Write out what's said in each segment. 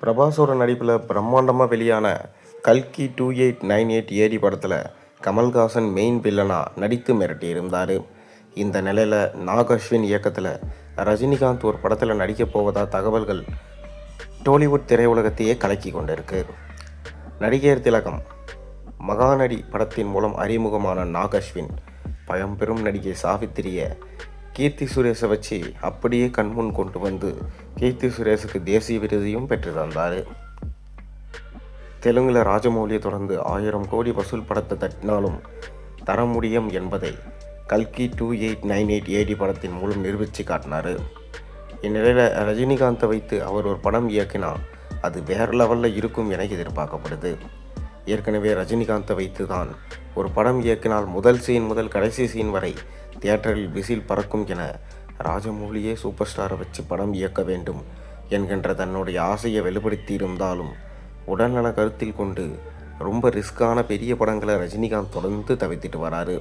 பிரபாஸோட நடிப்பில் பிரம்மாண்டமாக வெளியான கல்கி 2898 ஏடி படத்தில் கமல்ஹாசன் மெயின் வில்லனாக நடித்து மிரட்டியிருந்தார். இந்த நிலையில் நாக் அஸ்வின் இயக்கத்தில் ரஜினிகாந்த் ஒரு படத்தில் நடிக்கப் போவதா தகவல்கள் டோலிவுட் திரையுலகத்தையே கலக்கி கொண்டிருக்கு. நடிகர் திலகம் மகாநடி படத்தின் மூலம் அறிமுகமான நாக் அஸ்வின் பழம்பெரும் நடிகை சாவித்திரியை கீர்த்தி சுரேஷை வச்சு அப்படியே கண்முன் கொண்டு வந்து கீர்த்தி சுரேஷுக்கு தேசிய விருதையும் பெற்று தந்தார். தெலுங்கில் ராஜமௌலியை தொடர்ந்து 1000 கோடி வசூல் படத்தை தட்டினாலும் தர முடியும் என்பதை கல்கி 2898 ஏடி படத்தின் மூலம் நிரூபித்து காட்டினார். இந்நிலையில் ரஜினிகாந்தை வைத்து அவர் ஒரு படம் இயக்கினால் அது வேறு லெவலில் இருக்கும் என எதிர்பார்க்கப்படுது. ஏற்கனவே ரஜினிகாந்தை வைத்து தான் ஒரு படம் இயக்கினால் முதல் சீன் முதல் கடைசி சீன் வரை தியேட்டரில் விசில் பறக்கும் என ராஜமௌலியே சூப்பர் ஸ்டாரை வச்சு படம் இயக்க வேண்டும் என்கின்ற தன்னுடைய ஆசையை வெளிப்படுத்தியிருந்தாலும் உடல்நல கருத்தில் கொண்டு ரொம்ப ரிஸ்கான பெரிய படங்களை ரஜினிகாந்த் தொடர்ந்து தவிர்த்துட்டு வராரு.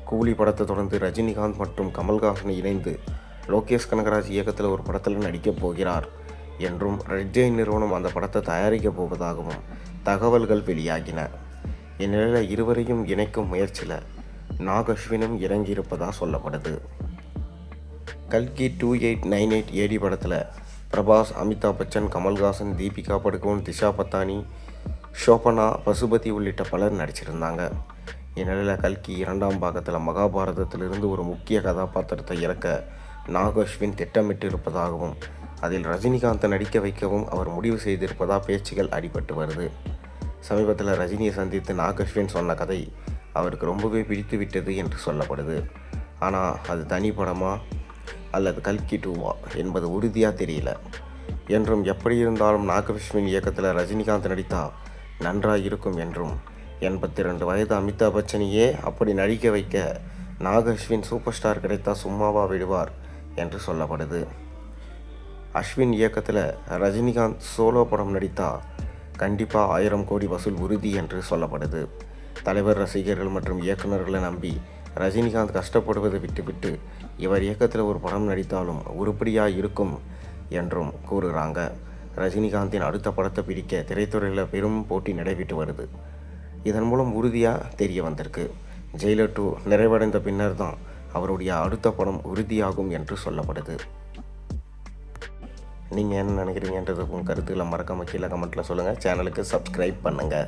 கூலி படத்தை தொடர்ந்து ரஜினிகாந்த் மற்றும் கமல்ஹாசனை இணைந்து லோகேஷ் கனகராஜ் இயக்கத்தில் ஒரு படத்தில் நடிக்கப் போகிறார் என்றும் ரெட் ஜெயின் நிறுவனம் அந்த படத்தை தயாரிக்கப் போவதாகவும் தகவல்கள் வெளியாகின. இந்நிலையில் இருவரையும் இணைக்கும் முயற்சியில் நாக் அஸ்வினும் இறங்கியிருப்பதாக சொல்லப்படுது. கல்கி 2898 ஏடி படத்தில் பிரபாஸ், அமிதாப் பச்சன், கமல்ஹாசன், தீபிகா படுகோன், திஷா பத்தானி, ஷோபனா, பசுபதி உள்ளிட்ட பலர் நடிச்சிருந்தாங்க. இந்நிலையில் கல்கி 2ஆம் பாகத்தில் மகாபாரதத்திலிருந்து ஒரு முக்கிய கதாபாத்திரத்தை இறக்க நாக் அஸ்வின் திட்டமிட்டு இருப்பதாகவும் அதில் ரஜினிகாந்தை நடிக்க வைக்கவும் அவர் முடிவு செய்திருப்பதாக பேச்சுகள் அடிபட்டு வருது. சமீபத்தில் ரஜினியை சந்தித்து நாக் அஸ்வின் சொன்ன கதை அவருக்கு ரொம்பவே பிடித்து விட்டது என்று சொல்லப்படுது. ஆனால் அது தனி படமா அல்லது கல்கி 2வா என்பது உறுதியாக தெரியல என்றும், எப்படி இருந்தாலும் நாக் அஸ்வின் இயக்கத்தில் ரஜினிகாந்த் நடித்தால் நன்றாக இருக்கும் என்றும் 82 வயது அமிதாப் பச்சனையே அப்படி நடிக்க வைக்க நாக் அஸ்வின் சூப்பர் ஸ்டார் கிடைத்தால் சும்மாவா விடுவார் என்று சொல்லப்படுது. அஸ்வின் இயக்கத்தில் ரஜினிகாந்த் சோலோ படம் நடித்தால் கண்டிப்பாக 1000 கோடி வசூல் உறுதி என்று சொல்லப்படுது. தலைவர் ரசிகர்கள் மற்றும் இயக்குநர்களை நம்பி ரஜினிகாந்த் கஷ்டப்படுவதை விட்டுவிட்டு இவர் இயக்கத்தில் ஒரு படம் நடித்தாலும் உருப்படியாக இருக்கும் என்றும் கூறுகிறாங்க. ரஜினிகாந்தின் அடுத்த படத்தை பிடிக்க திரைத்துறையில் பெரும் போட்டி நடைபெற்று வருது. இதன் மூலம் உறுதியாக தெரிய வந்திருக்கு. ஜெயிலர் 2 நிறைவடைந்த பின்னர் தான் அவருடைய அடுத்த படம் உறுதியாகும் என்று சொல்லப்படுது. நீங்கள் என்ன நினைக்கிறீங்கன்றது உங்கள் கருத்துக்களை மறக்காம கீழே கமெண்ட்டில் சொல்லுங்கள். சேனலுக்கு சப்ஸ்கிரைப் பண்ணுங்கள்.